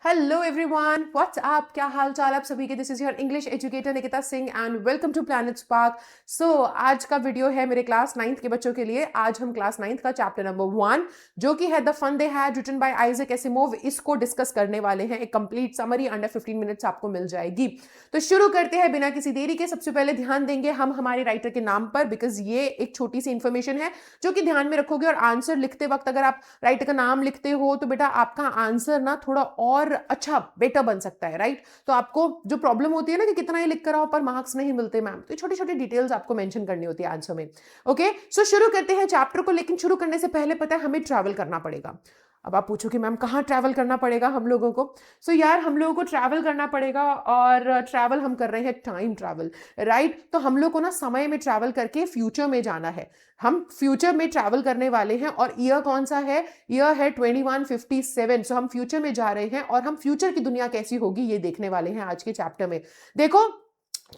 Hello everyone, WhatsApp, क्या हाल चाल आप सभी के। This is your English educator Nikita Singh and welcome to Planet Spark. So आज का वीडियो है मेरे क्लास 9th के बच्चों के लिए। आज हम क्लास 9th का चैप्टर नंबर 1 जो कि है the fun they had written by Isaac Asimov, इसको डिस्कस करने वाले हैं। एक कंप्लीट समरी अंडर 15 मिनट्स आपको मिल जाएगी। तो शुरू करते हैं बिना किसी देरी के। सबसे पहले ध्यान देंगे हम हमारे राइटर के नाम पर, बिकॉज ये एक छोटी सी इंफॉर्मेशन है जो कि ध्यान में रखोगे। और आंसर लिखते वक्त अगर आप राइटर का नाम लिखते हो तो बेटा आपका आंसर ना थोड़ा और अच्छा बेटर बन सकता है, राइट। तो आपको जो प्रॉब्लम होती है ना कि कितना ही लिख कर आओ पर मार्क्स नहीं मिलते मैम, तो छोटी छोटी डिटेल्स आपको मेंशन करनी होती है आंसर में। ओके, सो शुरू करते हैं चैप्टर को। लेकिन शुरू करने से पहले पता है हमें ट्रैवल करना पड़ेगा। अब आप पूछो कि मैम कहाँ ट्रैवल करना पड़ेगा हम लोगों को। सो यार हम लोगों को ट्रैवल करना पड़ेगा, और ट्रैवल हम कर रहे हैं टाइम ट्रैवल, राइट। तो हम लोग को ना समय में ट्रैवल करके फ्यूचर में जाना है। हम फ्यूचर में ट्रैवल करने वाले हैं और ईयर कौन सा है? ईयर है 2157। सो हम फ्यूचर में जा रहे हैं और हम फ्यूचर की दुनिया कैसी होगी ये देखने वाले हैं आज के चैप्टर में। देखो,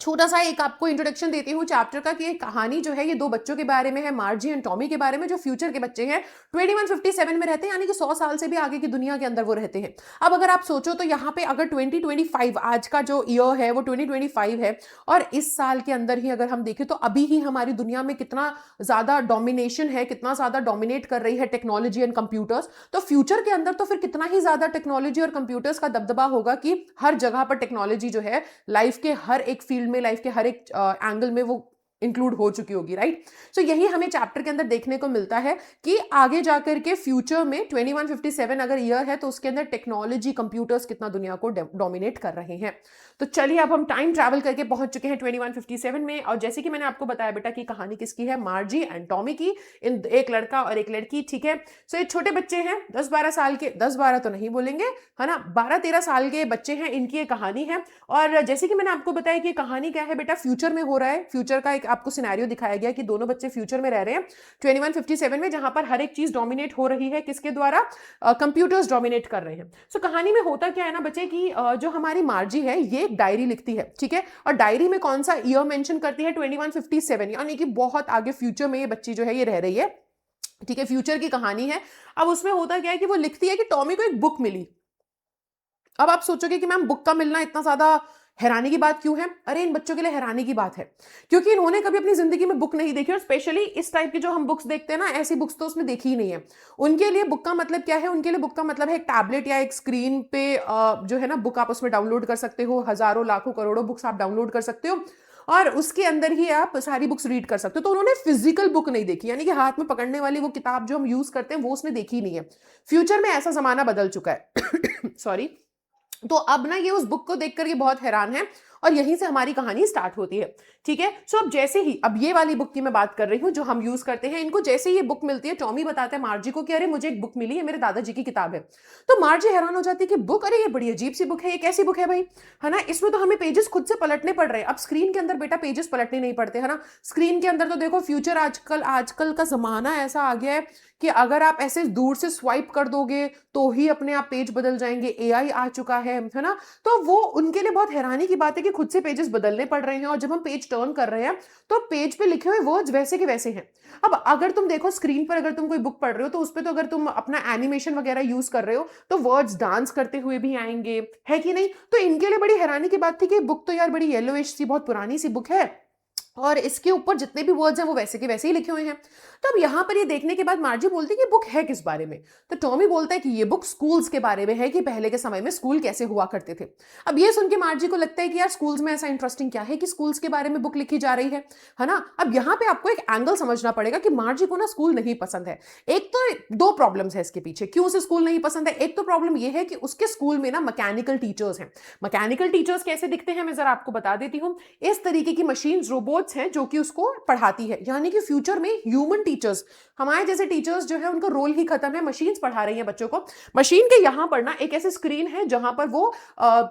छोटा सा एक आपको इंट्रोडक्शन देती हूँ चैप्टर का कि ये कहानी जो है ये दो बच्चों के बारे में है, मार्जी एंड टॉमी के बारे में, जो फ्यूचर के बच्चे हैं 2157 में रहते हैं, यानी कि 100 साल से भी आगे की दुनिया के अंदर वो रहते हैं। अब अगर आप सोचो तो यहाँ पे अगर 2025 आज का जो ईयर है वो 2025 है, और इस साल के अंदर ही अगर हम देखें तो अभी ही हमारी दुनिया में कितना ज्यादा डोमिनेशन है, कितना ज्यादा डोमिनेट कर रही है टेक्नोलॉजी एंड कंप्यूटर्स। तो फ्यूचर के अंदर तो फिर कितना ही ज्यादा टेक्नोलॉजी और कंप्यूटर्स का दबदबा होगा कि हर जगह पर टेक्नोलॉजी जो है लाइफ के हर एक फील्ड में, लाइफ के हर एक एंगल में वो इंक्लूड हो चुकी होगी, राइट। सो यही हमें चैप्टर के अंदर देखने को मिलता है कि आगे जाकर के फ्यूचर में 2157 अगर ईयर है तो उसके अंदर टेक्नोलॉजी, कंप्यूटर्स कितना दुनिया को डोमिनेट कर रहे हैं। तो चलिए अब हम टाइम ट्रैवल करके पहुंच चुके हैं 2157 में। और जैसे कि मैंने आपको बताया बेटा कि कहानी किसकी है, मार्जी एंड टॉमी की, इन एक लड़का और एक लड़की, ठीक है। सो ये छोटे बच्चे हैं, 10-12 साल के, 10-12 तो नहीं बोलेंगे, है ना, 12-13 साल के बच्चे हैं, इनकी ये कहानी है। और जैसे कि मैंने आपको बताया कि कहानी क्या है बेटा, फ्यूचर में हो रहा है। फ्यूचर का एक आपको सिनेरियो दिखाया गया कि दोनों बच्चे फ्यूचर में रह रहे हैं 2157 में, जहां पर हर एक चीज डोमिनेट हो रही है किसके द्वारा? कंप्यूटर्स डोमिनेट कर रहे हैं। सो कहानी में होता क्या है ना बच्चे की, जो हमारी मार्जी है ये एक डायरी लिखती है, ठीक है। और डायरी में कौन सा ईयर मेंशन करती है? 2157, यानी कि बहुत आगे फ्यूचर में ये बच्ची जो है ये रह रही है, ठीक है। फ्यूचर की कहानी है। अब उसमें होता क्या है कि वो लिखती है कि टॉमी को एक बुक मिली। अब आप सोचोगे कि मैम बुक का मिलना इतना ज्यादा हैरानी की बात क्यों है? अरे इन बच्चों के लिए हैरानी की बात है क्योंकि इन्होंने कभी अपनी जिंदगी में बुक नहीं देखी, और स्पेशली इस टाइप की जो हम बुक्स देखते हैं ना, ऐसी बुक्स तो उसने देखी ही नहीं है। उनके लिए बुक का मतलब क्या है? उनके लिए बुक का मतलब है एक टैबलेट या एक स्क्रीन पे जो है ना बुक आप उसमें डाउनलोड कर सकते हो, हजारों लाखों करोड़ों बुक्स आप डाउनलोड कर सकते हो और उसके अंदर ही आप सारी बुक्स रीड कर सकते हो। तो उन्होंने फिजिकल बुक नहीं देखी, यानी कि हाथ में पकड़ने वाली वो किताब जो हम यूज करते हैं वो उसने देखी ही नहीं है। फ्यूचर में ऐसा जमाना बदल चुका है सॉरी। तो अब ना ये उस बुक को देखकर ये बहुत हैरान है और यहीं से हमारी कहानी स्टार्ट होती है, ठीक है। सो अब जैसे ही, अब ये वाली बुक की मैं बात कर रही हूँ जो हम यूज करते हैं, इनको जैसे ही ये बुक मिलती है, टॉमी बताता है मार्जी को कि अरे मुझे एक बुक मिली है, मेरे दादाजी की किताब है। तो मार्जी हैरान हो जाती है कि बुक, अरे ये बड़ी अजीब सी बुक है, ये कैसी बुक है भाई, है ना, इसमें तो हमें पेजेस खुद से पलटने पड़ रहे हैं। अब स्क्रीन के अंदर बेटा पेजेस पलटने नहीं पड़ते, है ना। स्क्रीन के अंदर तो देखो फ्यूचर, आजकल आजकल का जमाना ऐसा आ गया है कि अगर आप ऐसे दूर से स्वाइप कर दोगे तो ही अपने आप पेज बदल जाएंगे, एआई आ चुका है ना। तो वो उनके लिए बहुत हैरानी की बात है कि खुद से पेजेस बदलने पड़ रहे हैं, और जब हम पेज टर्न कर रहे हैं तो पेज पे लिखे हुए वर्ड्स वैसे के वैसे हैं। अब अगर तुम देखो स्क्रीन पर, अगर तुम कोई बुक पढ़ रहे हो तो उस पर तो अगर तुम अपना एनिमेशन वगैरह यूज कर रहे हो तो वर्ड्स डांस करते हुए भी आएंगे, है कि नहीं। तो इनके लिए बड़ी हैरानी की बात थी कि बुक तो यार बड़ी येलोइश सी, बहुत पुरानी सी बुक है और इसके ऊपर जितने भी वर्ड्स हैं वो वैसे के वैसे ही लिखे हुए हैं। तो अब यहां पर ये देखने के बाद मार्जी बोलती है कि बुक है किस बारे में? तो टॉमी बोलता है कि ये बुक स्कूल्स के बारे में है, कि पहले के समय में स्कूल कैसे हुआ करते थे। अब ये सुन के मार्जी को लगता है कि यार स्कूल्स में ऐसा इंटरेस्टिंग क्या है कि स्कूल्स के बारे में बुक लिखी जा रही है ना। अब यहाँ पे आपको एक एंगल समझना पड़ेगा कि मार्जी को ना स्कूल नहीं पसंद है। एक तो दो प्रॉब्लम्स है इसके पीछे क्यों उसे स्कूल नहीं पसंद है। एक तो प्रॉब्लम ये है कि उसके स्कूल में ना मैकेनिकल टीचर्स हैं। मैकेनिकल टीचर्स कैसे दिखते हैं मैं जरा आपको बता देती हूँ। इस तरीके की मशीन, रोबोट्स हैं जो कि उसको पढ़ाती है, यानी कि फ्यूचर में ह्यूमन टीचर्स, हमारे जैसे टीचर्स जो है उनका रोल ही खत्म है, मशीन्स पढ़ा रही हैं बच्चों को। मशीन के यहां पर ना एक ऐसे स्क्रीन है जहां पर वो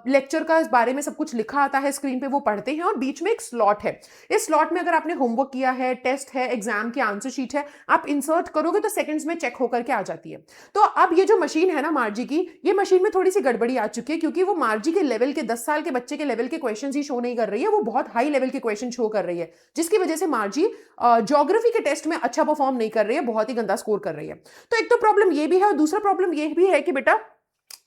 लेक्चर का इस बारे में सब कुछ लिखा आता है, स्क्रीन पे वो पढ़ते हैं, और बीच में एक स्लॉट है। इस स्लॉट में अगर आपने होमवर्क किया है, टेस्ट है, एग्जाम की आंसर शीट है, आप इंसर्ट करोगे तो सेकंड्स में चेक होकर के आ जाती है। तो अब ये जो मशीन है ना मार्जी की, ये मशीन में थोड़ी सी गड़बड़ी आ चुकी है क्योंकि वो मार्जी के लेवल के, 10 साल के बच्चे के लेवल के क्वेश्चन ही शो नहीं कर रही है, वो बहुत हाई लेवल के क्वेश्चन शो कर रही है, जिसकी वजह से मार्जी ज्योग्राफी के टेस्ट में अच्छा परफॉर्म नहीं कर रही है, बहुत ही गंदा स्कोर कर रही है। तो एक तो प्रॉब्लम ये भी है, और दूसरा प्रॉब्लम ये भी है कि बेटा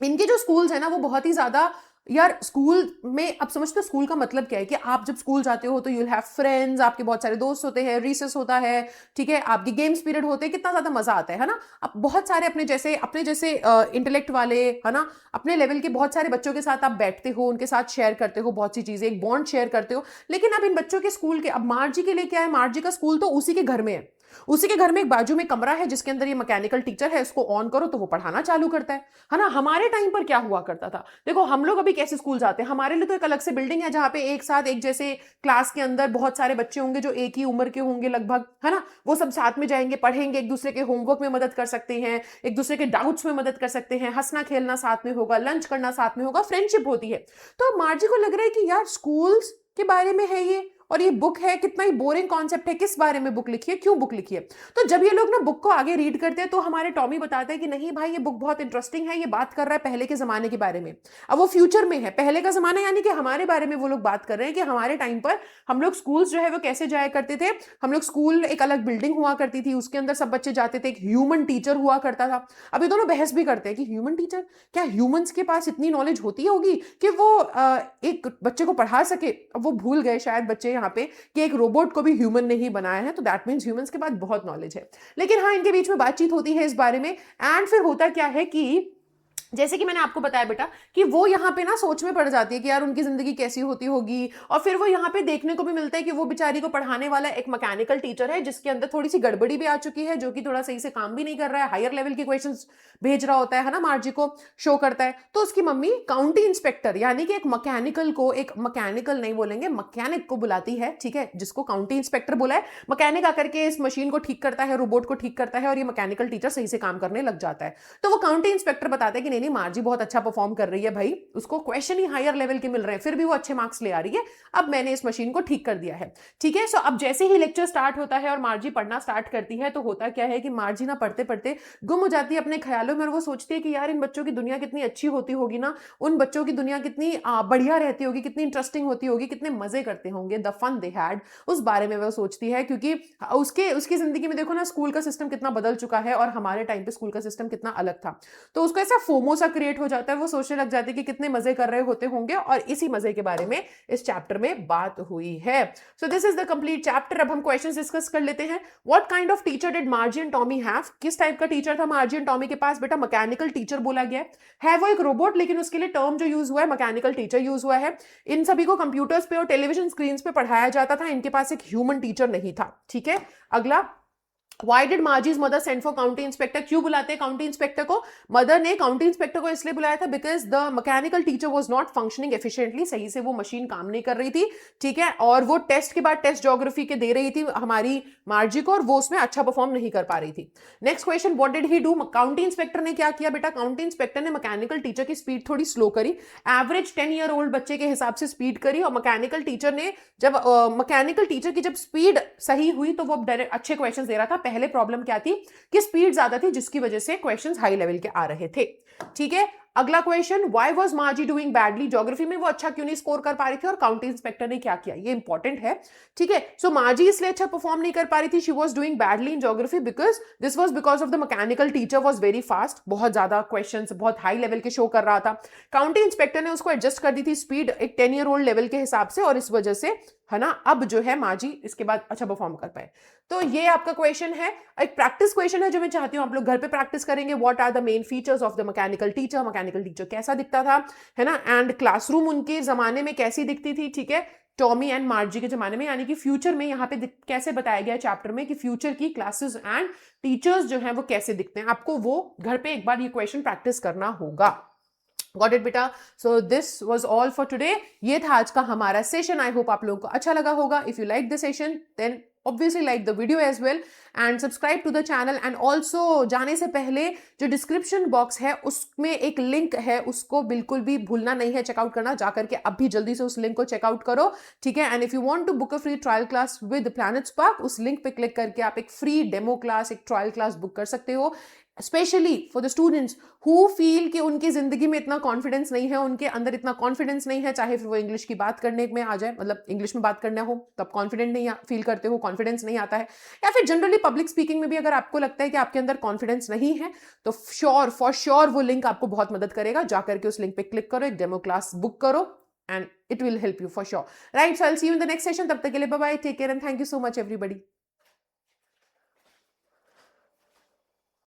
इनके जो स्कूल्स है ना वो बहुत ही ज्यादा, यार स्कूल में अब समझते हो स्कूल का मतलब क्या है कि आप जब स्कूल जाते हो तो यूल हैव फ्रेंड्स, आपके बहुत सारे दोस्त होते हैं, रिसेस होता है, ठीक है, आपकी गेम्स पीरियड होते हैं, कितना ज्यादा मजा आता है ना। अब बहुत सारे अपने जैसे इंटेलेक्ट वाले, है ना, अपने लेवल के बहुत सारे बच्चों के साथ आप बैठते हो, उनके साथ शेयर करते हो बहुत सी चीजें, एक बॉन्ड शेयर करते हो। लेकिन अब इन बच्चों के स्कूल के, अब मार्जी के लिए क्या है, मार्जी का स्कूल तो उसी के घर में है, उसी के घर में एक बाजू में कमरा है जिसके अंदर ये मैकेनिकल टीचर है, इसको ऑन करो तो वो पढ़ाना चालू करता है ना। हमारे टाइम पर क्या हुआ करता था, देखो हम लोग अभी कैसे स्कूल जाते हैं, हमारे लिए तो एक अलग से बिल्डिंग है जहां पे एक साथ एक जैसे क्लास के अंदर बहुत सारे बच्चे होंगे जो एक ही उम्र के होंगे लगभग, है ना, वो सब साथ में जाएंगे, पढ़ेंगे, एक दूसरे के होमवर्क में मदद कर सकते हैं, एक दूसरे के डाउट्स में मदद कर सकते हैं, हंसना खेलना साथ में होगा, लंच करना साथ में होगा, फ्रेंडशिप होती है। तो मार्जी को लग रहा है कि यार स्कूल्स के बारे में है ये, और ये बुक है, कितना ही बोरिंग कॉन्सेप्ट है, किस बारे में बुक लिखी है, क्यों बुक लिखी है। तो जब ये लोग ना बुक को आगे रीड करते हैं तो हमारे टॉमी बताते हैं कि नहीं भाई ये बुक बहुत इंटरेस्टिंग है, ये बात कर रहा है पहले के जमाने के बारे में। अब वो फ्यूचर में है, पहले का जमाना यानी कि हमारे बारे में वो लोग बात कर रहे हैं कि हमारे टाइम पर हम लोग स्कूल्स जो है वो कैसे जाया करते थे। हम लोग स्कूल एक अलग बिल्डिंग हुआ करती थी, उसके अंदर सब बच्चे जाते थे, एक ह्यूमन टीचर हुआ करता था। अब ये दोनों बहस भी करते हैं कि ह्यूमन टीचर, क्या ह्यूमंस के पास इतनी नॉलेज होती होगी कि वो एक बच्चे को पढ़ा सके। अब वो भूल गए शायद बच्चे यहाँ पे कि एक रोबोट को भी ह्यूमन ने ही बनाया है, तो दैट मीन्स ह्यूमंस के पास बहुत नॉलेज है। लेकिन हाँ, इनके बीच में बातचीत होती है इस बारे में, एंड फिर होता क्या है कि जैसे कि मैंने आपको बताया बेटा कि वो यहाँ पे ना सोच में पड़ जाती है कि यार उनकी जिंदगी कैसी होती होगी, और फिर वो यहाँ पे देखने को भी मिलता है कि वो बेचारी को पढ़ाने वाला एक मैकेनिकल टीचर है जिसके अंदर थोड़ी सी गड़बड़ी भी आ चुकी है, जो कि थोड़ा सही से काम भी नहीं कर रहा है, हायर लेवल के क्वेश्चंस भेज रहा होता है ना, मार्जी को शो करता है। तो उसकी मम्मी काउंटी इंस्पेक्टर यानी कि एक मैकेनिकल को, एक मैकेनिकल नहीं बोलेंगे, मैकेनिक को बुलाती है, ठीक है, जिसको काउंटी इंस्पेक्टर बोला है। मैकेनिक आकर के इस मशीन को ठीक करता है, रोबोट को ठीक करता है, और ये मैकेनिकल टीचर सही से काम करने लग जाता है। तो वो काउंटी इंस्पेक्टर बताता है कि नहीं मार्जी बहुत अच्छा परफॉर्म कर रही है भाई, उसको क्वेश्चन ही हायर लेवल के मिल रहे हैं, फिर भी वो अच्छे मार्क्स ले आ रही है, अब मैंने इस मशीन को ठीक कर दिया है, ठीक है। सो अब जैसे ही लेक्चर स्टार्ट होता है और मार्जी पढ़ना स्टार्ट करती है, तो होता क्या है कि मार्जी ना पढ़ते पढ़ते गुम हो जाती है अपने ख्यालों में, और वो सोचती है कि यार इन बच्चों की दुनिया कितनी अच्छी होती होगी ना, उन बच्चों की दुनिया कितनी बढ़िया रहती होगी, कितनी इंटरेस्टिंग होती होगी, कितने मजे करते होंगे, द फन दे हैड, उस बारे में वो सोचती है। क्योंकि उसकी जिंदगी में देखो ना स्कूल का सिस्टम कितना बदल चुका है और हमारे टाइम पे स्कूल का सिस्टम कितना अलग था। तो उसको ऐसा फोमो सा क्रिएट हो जाता है, वो सोचने लग जाती है कि कितने मजे कर रहे होते होंगे, और इसी मजे के बारे में इस चैप्टर में बात हुई है। So this is the complete chapter. अब हम क्वेश्चंस डिस्कस कर लेते हैं। What kind of teacher did मार्जी and Tommy have, किस टाइप का टीचर था मार्जी एंड टॉमी के पास, बेटा मैकेनिकल टीचर बोला गया है वो एक रोबोट, लेकिन उसके लिए टर्म जो यूज हुआ है मैकेनिकल टीचर यूज हुआ है। इन सभी को कंप्यूटर्स पे और टेलीविजन स्क्रीन पे पढ़ाया जाता था, इनके पास एक ह्यूमन टीचर नहीं था, ठीक है। अगला, Why did Margie's mother send for county inspector? क्यों बुलाते हैं काउंटी इंस्पेक्टर को? मदर ने काउंटी इंस्पेक्टर को इसलिए बुलाया था because the mechanical teacher was not functioning efficiently, सही से वो मशीन काम नहीं कर रही थी, ठीक है, और वो टेस्ट के बाद टेस्ट ज्योग्राफी के दे रही थी हमारी मार्जी को, और वो उसमें अच्छा परफॉर्म नहीं कर पा रही थी। Next question, what did he do? County inspector ने क्या किया बेटा? काउंटी इंस्पेक्टर ने मैकेनिकल टीचर की स्पीड थोड़ी स्लो करी, एवरेज 10 ईयर ओल्ड बच्चे के हिसाब से स्पीड करी, और मैकेनिकल टीचर ने जब मैकेनिकल टीचर की जब स्पीड सही हुई तो वो अच्छे क्वेश्चन दे रहा था। पहले प्रॉब्लम क्या थी कि स्पीड ज्यादा थी जिसकी वजह से क्वेश्चंस हाई लेवल के आ रहे थे, ठीक है। अगला question, why was मार्जी doing badly? Geography में वो अच्छा क्यों नहीं स्कोर कर पा रही थी और काउंटी इंस्पेक्टर ने क्या किया, ये इंपॉर्टेंट है, ठीक है। सो मार्जी इसलिए अच्छा परफॉर्म नहीं कर पा रही थी, she was doing badly in geography because this was because of the mechanical teacher was very fast, बहुत ज्यादा क्वेश्चंस बहुत हाई लेवल के शो कर रहा था। काउंटी इंस्पेक्टर ने उसको एडजस्ट कर दी थी स्पीड एक 10 ईयर ओल्ड लेवल के हिसाब से, और इस वजह से, है ना, अब जो है मार्जी इसके बाद अच्छा परफॉर्म कर पाए। तो ये आपका क्वेश्चन है, एक प्रैक्टिस क्वेश्चन है जो मैं चाहती हूं आप लोग घर पे प्रैक्टिस करेंगे। What are the main features of the mechanical teacher? Mechanical teacher कैसा दिखता था, है ना, एंड क्लासरूम उनके जमाने में कैसी दिखती थी, ठीक है, टॉमी एंड मार्जी के जमाने में, यानी कि फ्यूचर में यहाँ पे कैसे बताया गया चैप्टर में कि फ्यूचर की क्लासेस एंड टीचर्स जो है वो कैसे दिखते हैं। आपको वो घर पे एक बार ये क्वेश्चन प्रैक्टिस करना होगा। Got it बेटा? So this was all for today. ये था आज का हमारा सेशन। आई होप आप लोगों को अच्छा लगा होगा। If you like the session, then obviously like the video as well and subscribe to the channel, and also जाने से पहले जो डिस्क्रिप्शन बॉक्स है उसमें एक लिंक है, उसको बिल्कुल भी भूलना नहीं है चेकआउट करना, जाकर के अभी जल्दी से उस लिंक को चेकआउट करो, ठीक है। And if you want to book a free trial class with Planet Spark, उस लिंक पे क्लिक करके आप एक फ्री डेमो क्लास, एक ट्रायल क्लास बुक कर सकते हो। Specially for the students who feel कि उनकी जिंदगी में इतना कॉन्फिडेंस नहीं है, उनके अंदर इतना कॉन्फिडेंस नहीं है, चाहे फिर वो इंग्लिश की बात करने में आ जाए, मतलब इंग्लिश में बात करना हो तब कॉन्फिडेंट नहीं फील करते हो, कॉन्फिडेंस नहीं आता है, या फिर जनरली पब्लिक स्पीकिंग में भी अगर आपको लगता है कि आपके अंदर कॉन्फिडेंस नहीं है, तो श्योर फॉर श्योर वो लिंक आपको बहुत मदद करेगा। जाकर के उस लिंक पे क्लिक करो, एक डेमो क्लास बुक करो, and it will help you for sure. Right, so I will see you in the next session. तब तक के लिए bye bye, take care and thank you so much everybody.